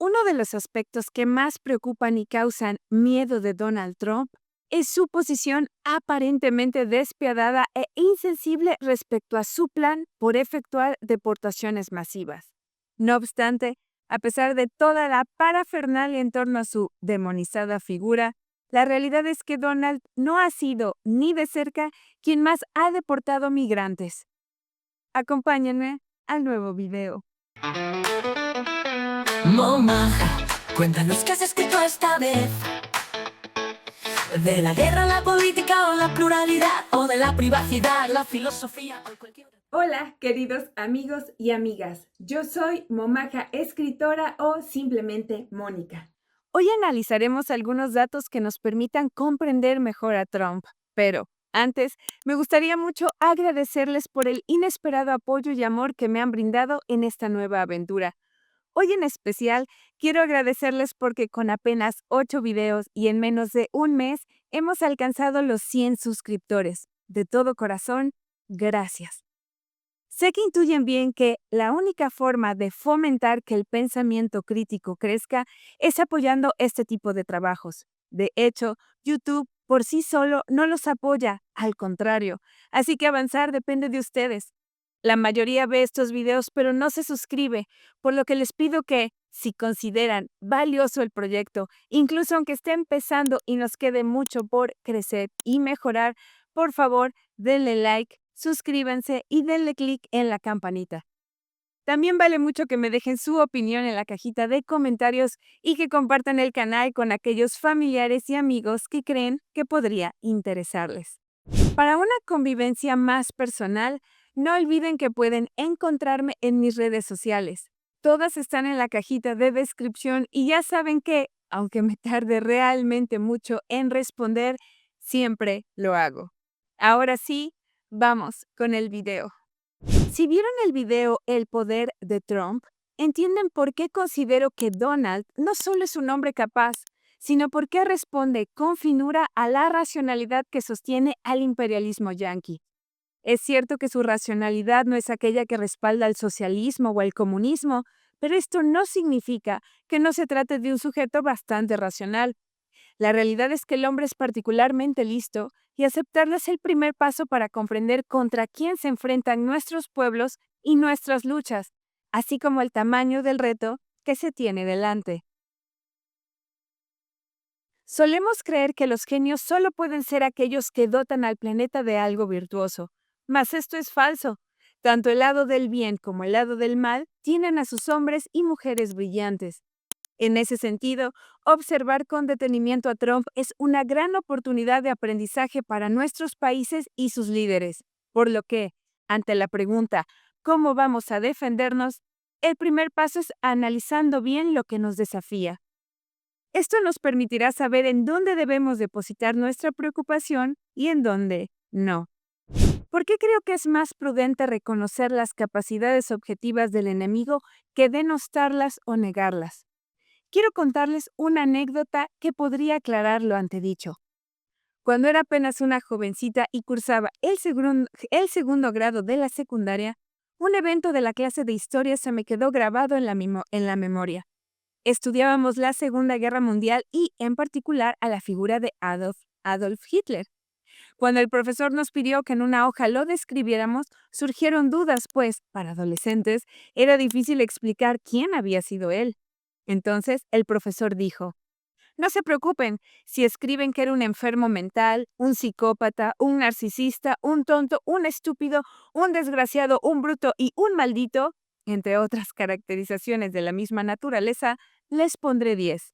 Uno de los aspectos que más preocupan y causan miedo de Donald Trump es su posición aparentemente despiadada e insensible respecto a su plan por efectuar deportaciones masivas. No obstante, a pesar de toda la parafernalia en torno a su demonizada figura, la realidad es que Donald no ha sido ni de cerca quien más ha deportado migrantes. Acompáñenme al nuevo video. Momaja, cuéntanos qué has escrito esta vez. De la guerra, la política o la pluralidad, o de la privacidad, la filosofía o cualquier otra. Hola, queridos amigos y amigas. Yo soy Momaja, escritora o simplemente Mónica. Hoy analizaremos algunos datos que nos permitan comprender mejor a Trump, pero antes me gustaría mucho agradecerles por el inesperado apoyo y amor que me han brindado en esta nueva aventura. Hoy en especial quiero agradecerles porque con apenas 8 videos y en menos de un mes hemos alcanzado los 100 suscriptores. De todo corazón, gracias. Sé que intuyen bien que la única forma de fomentar que el pensamiento crítico crezca es apoyando este tipo de trabajos. De hecho, YouTube por sí solo no los apoya, al contrario. Así que avanzar depende de ustedes. La mayoría ve estos videos pero no se suscribe, por lo que les pido que, si consideran valioso el proyecto, incluso aunque esté empezando y nos quede mucho por crecer y mejorar, por favor, denle like, suscríbanse y denle clic en la campanita. También vale mucho que me dejen su opinión en la cajita de comentarios y que compartan el canal con aquellos familiares y amigos que creen que podría interesarles. Para una convivencia más personal, no olviden que pueden encontrarme en mis redes sociales. Todas están en la cajita de descripción y ya saben que, aunque me tarde realmente mucho en responder, siempre lo hago. Ahora sí, vamos con el video. Si vieron el video El poder de Trump, entienden por qué considero que Donald no solo es un hombre capaz, sino por qué responde con finura a la racionalidad que sostiene al imperialismo yanqui. Es cierto que su racionalidad no es aquella que respalda el socialismo o el comunismo, pero esto no significa que no se trate de un sujeto bastante racional. La realidad es que el hombre es particularmente listo y aceptarlo es el primer paso para comprender contra quién se enfrentan nuestros pueblos y nuestras luchas, así como el tamaño del reto que se tiene delante. Solemos creer que los genios solo pueden ser aquellos que dotan al planeta de algo virtuoso, mas esto es falso. Tanto el lado del bien como el lado del mal tienen a sus hombres y mujeres brillantes. En ese sentido, observar con detenimiento a Trump es una gran oportunidad de aprendizaje para nuestros países y sus líderes, por lo que, ante la pregunta ¿cómo vamos a defendernos?, el primer paso es analizando bien lo que nos desafía. Esto nos permitirá saber en dónde debemos depositar nuestra preocupación y en dónde no. ¿Por qué creo que es más prudente reconocer las capacidades objetivas del enemigo que denostarlas o negarlas? Quiero contarles una anécdota que podría aclarar lo antedicho. Cuando era apenas una jovencita y cursaba el segundo grado de la secundaria, un evento de la clase de historia se me quedó grabado en la memoria. Estudiábamos la Segunda Guerra Mundial y, en particular, a la figura de Adolf Hitler. Cuando el profesor nos pidió que en una hoja lo describiéramos, surgieron dudas, pues, para adolescentes, era difícil explicar quién había sido él. Entonces, el profesor dijo: no se preocupen si escriben que era un enfermo mental, un psicópata, un narcisista, un tonto, un estúpido, un desgraciado, un bruto y un maldito, entre otras caracterizaciones de la misma naturaleza, les pondré 10.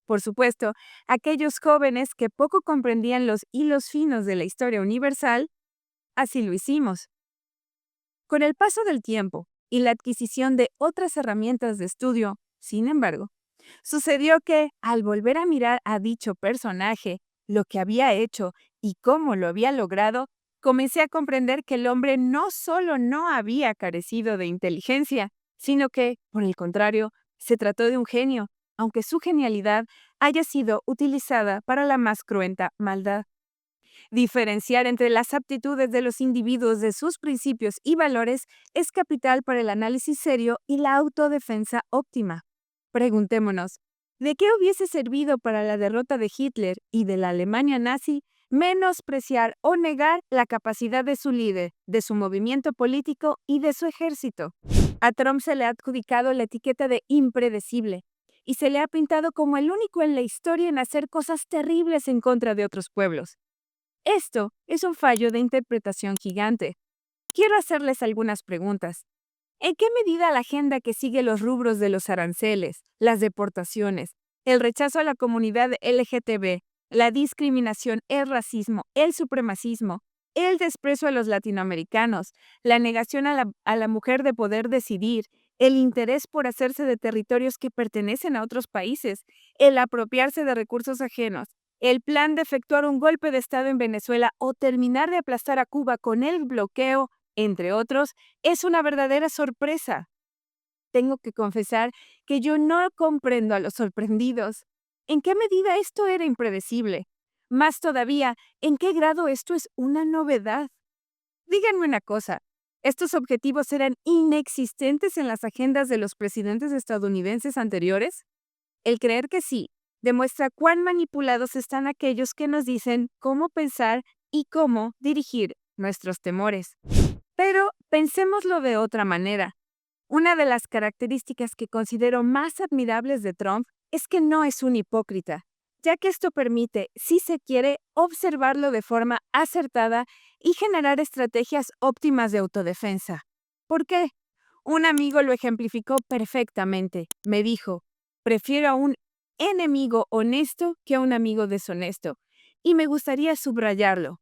Por supuesto, aquellos jóvenes que poco comprendían los hilos finos de la historia universal, así lo hicimos. Con el paso del tiempo y la adquisición de otras herramientas de estudio, sin embargo, sucedió que, al volver a mirar a dicho personaje, lo que había hecho y cómo lo había logrado, comencé a comprender que el hombre no solo no había carecido de inteligencia, sino que, por el contrario, se trató de un genio, aunque su genialidad haya sido utilizada para la más cruenta maldad. Diferenciar entre las aptitudes de los individuos de sus principios y valores es capital para el análisis serio y la autodefensa óptima. Preguntémonos, ¿de qué hubiese servido para la derrota de Hitler y de la Alemania nazi menospreciar o negar la capacidad de su líder, de su movimiento político y de su ejército? A Trump se le ha adjudicado la etiqueta de impredecible y se le ha pintado como el único en la historia en hacer cosas terribles en contra de otros pueblos. Esto es un fallo de interpretación gigante. Quiero hacerles algunas preguntas. ¿En qué medida la agenda que sigue los rubros de los aranceles, las deportaciones, el rechazo a la comunidad LGTB, la discriminación, el racismo, el supremacismo, el desprecio a los latinoamericanos, la negación a la mujer de poder decidir, el interés por hacerse de territorios que pertenecen a otros países, el apropiarse de recursos ajenos, el plan de efectuar un golpe de Estado en Venezuela o terminar de aplastar a Cuba con el bloqueo, entre otros, es una verdadera sorpresa? Tengo que confesar que yo no comprendo a los sorprendidos. ¿En qué medida esto era impredecible? Más todavía, ¿en qué grado esto es una novedad? Díganme una cosa, ¿estos objetivos eran inexistentes en las agendas de los presidentes estadounidenses anteriores? El creer que sí demuestra cuán manipulados están aquellos que nos dicen cómo pensar y cómo dirigir nuestros temores. Pero pensémoslo de otra manera. Una de las características que considero más admirables de Trump es que no es un hipócrita, ya que esto permite, si se quiere, observarlo de forma acertada y generar estrategias óptimas de autodefensa. ¿Por qué? Un amigo lo ejemplificó perfectamente. Me dijo, prefiero a un enemigo honesto que a un amigo deshonesto. Y me gustaría subrayarlo.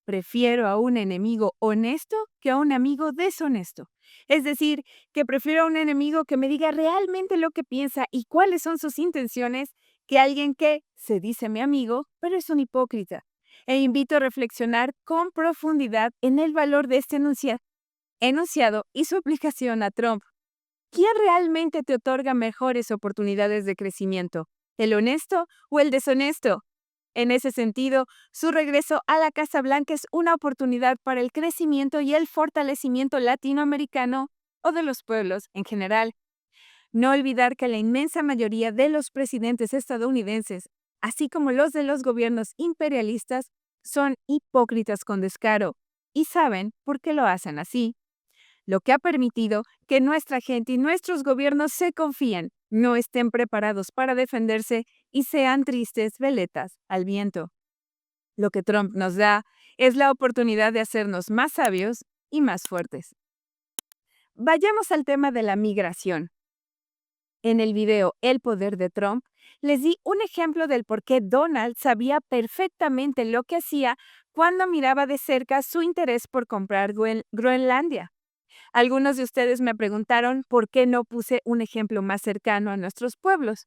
Prefiero a un enemigo honesto que a un amigo deshonesto. Es decir, que prefiero a un enemigo que me diga realmente lo que piensa y cuáles son sus intenciones, que alguien que se dice mi amigo, pero es un hipócrita. E invito a reflexionar con profundidad en el valor de este enunciado y su aplicación a Trump. ¿Quién realmente te otorga mejores oportunidades de crecimiento? ¿El honesto o el deshonesto? En ese sentido, su regreso a la Casa Blanca es una oportunidad para el crecimiento y el fortalecimiento latinoamericano o de los pueblos en general. No olvidar que la inmensa mayoría de los presidentes estadounidenses, así como los de los gobiernos imperialistas, son hipócritas con descaro y saben por qué lo hacen así, lo que ha permitido que nuestra gente y nuestros gobiernos se confíen, no estén preparados para defenderse y sean tristes veletas al viento. Lo que Trump nos da es la oportunidad de hacernos más sabios y más fuertes. Vayamos al tema de la migración. En el video El poder de Trump, les di un ejemplo del por qué Donald sabía perfectamente lo que hacía cuando miraba de cerca su interés por comprar Groenlandia. Algunos de ustedes me preguntaron por qué no puse un ejemplo más cercano a nuestros pueblos.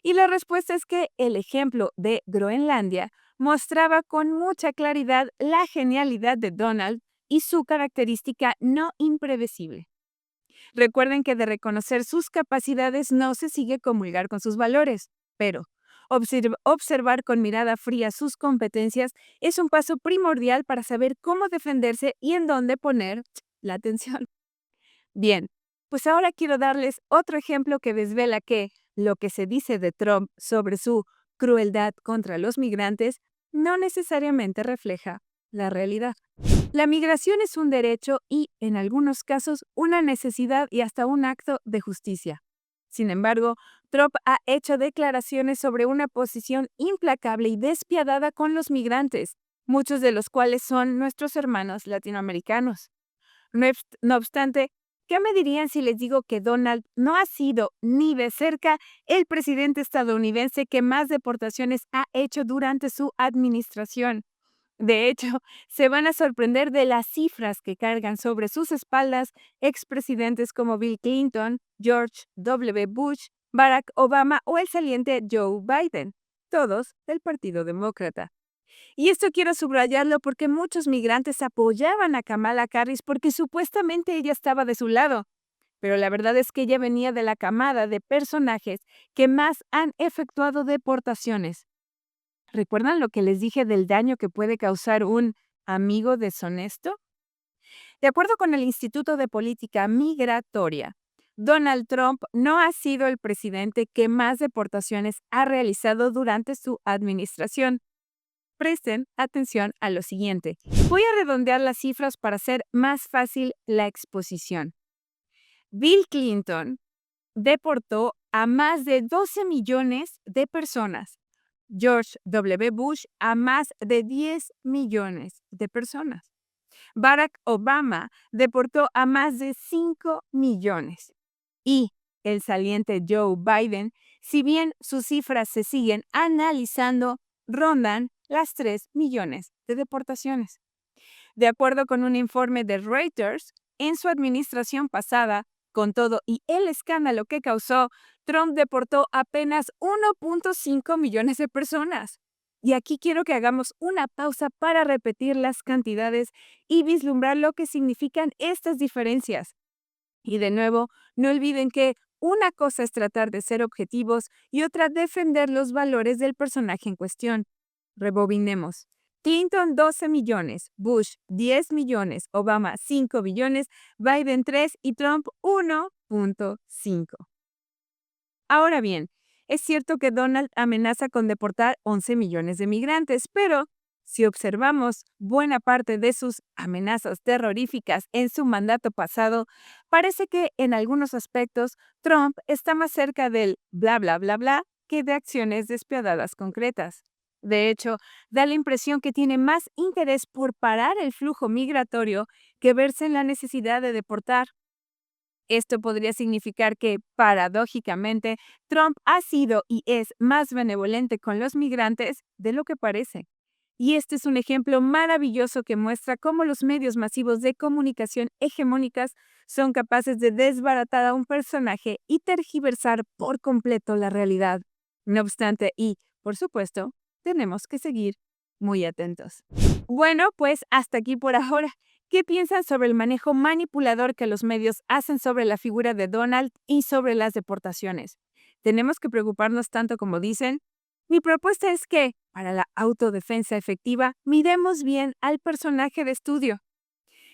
Y la respuesta es que el ejemplo de Groenlandia mostraba con mucha claridad la genialidad de Donald y su característica no imprevisible. Recuerden que de reconocer sus capacidades no se sigue comulgar con sus valores, pero observar con mirada fría sus competencias es un paso primordial para saber cómo defenderse y en dónde poner la atención. Bien, pues ahora quiero darles otro ejemplo que desvela que lo que se dice de Trump sobre su crueldad contra los migrantes no necesariamente refleja la realidad. La migración es un derecho y, en algunos casos, una necesidad y hasta un acto de justicia. Sin embargo, Trump ha hecho declaraciones sobre una posición implacable y despiadada con los migrantes, muchos de los cuales son nuestros hermanos latinoamericanos. No obstante, ¿qué me dirían si les digo que Donald no ha sido ni de cerca el presidente estadounidense que más deportaciones ha hecho durante su administración? De hecho, se van a sorprender de las cifras que cargan sobre sus espaldas expresidentes como Bill Clinton, George W. Bush, Barack Obama o el saliente Joe Biden, todos del Partido Demócrata. Y esto quiero subrayarlo porque muchos migrantes apoyaban a Kamala Harris porque supuestamente ella estaba de su lado. Pero la verdad es que ella venía de la camada de personajes que más han efectuado deportaciones. ¿Recuerdan lo que les dije del daño que puede causar un amigo deshonesto? De acuerdo con el Instituto de Política Migratoria, Donald Trump no ha sido el presidente que más deportaciones ha realizado durante su administración. Presten atención a lo siguiente. Voy a redondear las cifras para hacer más fácil la exposición. Bill Clinton deportó a más de 12 millones de personas. George W. Bush a más de 10 millones de personas. Barack Obama deportó a más de 5 millones. Y el saliente Joe Biden, si bien sus cifras se siguen analizando, rondan las 3 millones de deportaciones. De acuerdo con un informe de Reuters, en su administración pasada, con todo y el escándalo que causó, Trump deportó apenas 1.5 millones de personas. Y aquí quiero que hagamos una pausa para repetir las cantidades y vislumbrar lo que significan estas diferencias. Y de nuevo, no olviden que una cosa es tratar de ser objetivos y otra defender los valores del personaje en cuestión. Rebobinemos. Clinton 12 millones, Bush 10 millones, Obama 5 billones, Biden 3 y Trump 1.5. Ahora bien, es cierto que Donald amenaza con deportar 11 millones de migrantes, pero si observamos buena parte de sus amenazas terroríficas en su mandato pasado, parece que en algunos aspectos Trump está más cerca del bla bla bla bla que de acciones despiadadas concretas. De hecho, da la impresión que tiene más interés por parar el flujo migratorio que verse en la necesidad de deportar. Esto podría significar que, paradójicamente, Trump ha sido y es más benevolente con los migrantes de lo que parece. Y este es un ejemplo maravilloso que muestra cómo los medios masivos de comunicación hegemónicas son capaces de desbaratar a un personaje y tergiversar por completo la realidad. No obstante, y, por supuesto, tenemos que seguir muy atentos. Bueno, pues hasta aquí por ahora. ¿Qué piensan sobre el manejo manipulador que los medios hacen sobre la figura de Donald y sobre las deportaciones? ¿Tenemos que preocuparnos tanto como dicen? Mi propuesta es que, para la autodefensa efectiva, miremos bien al personaje de estudio.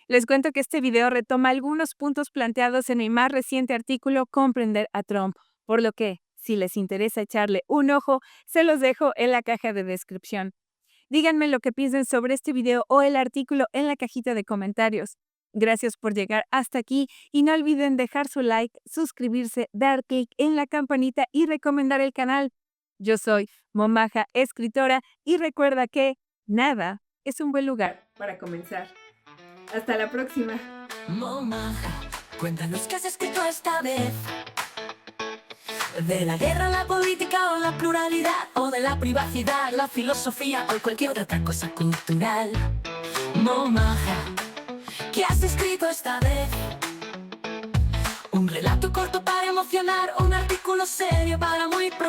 Les cuento que este video retoma algunos puntos planteados en mi más reciente artículo Comprender a Trump, por lo que, si les interesa echarle un ojo, se los dejo en la caja de descripción. Díganme lo que piensen sobre este video o el artículo en la cajita de comentarios. Gracias por llegar hasta aquí y no olviden dejar su like, suscribirse, dar clic en la campanita y recomendar el canal. Yo soy Momaja, escritora, y recuerda que nada es un buen lugar para comenzar. Hasta la próxima. Momaja, cuéntanos qué has escrito esta vez. De la guerra, la política o la pluralidad, o de la privacidad, la filosofía o cualquier otra cosa cultural. Momaja, ¿qué has escrito esta vez? Un relato corto para emocionar, un artículo serio para muy profundo.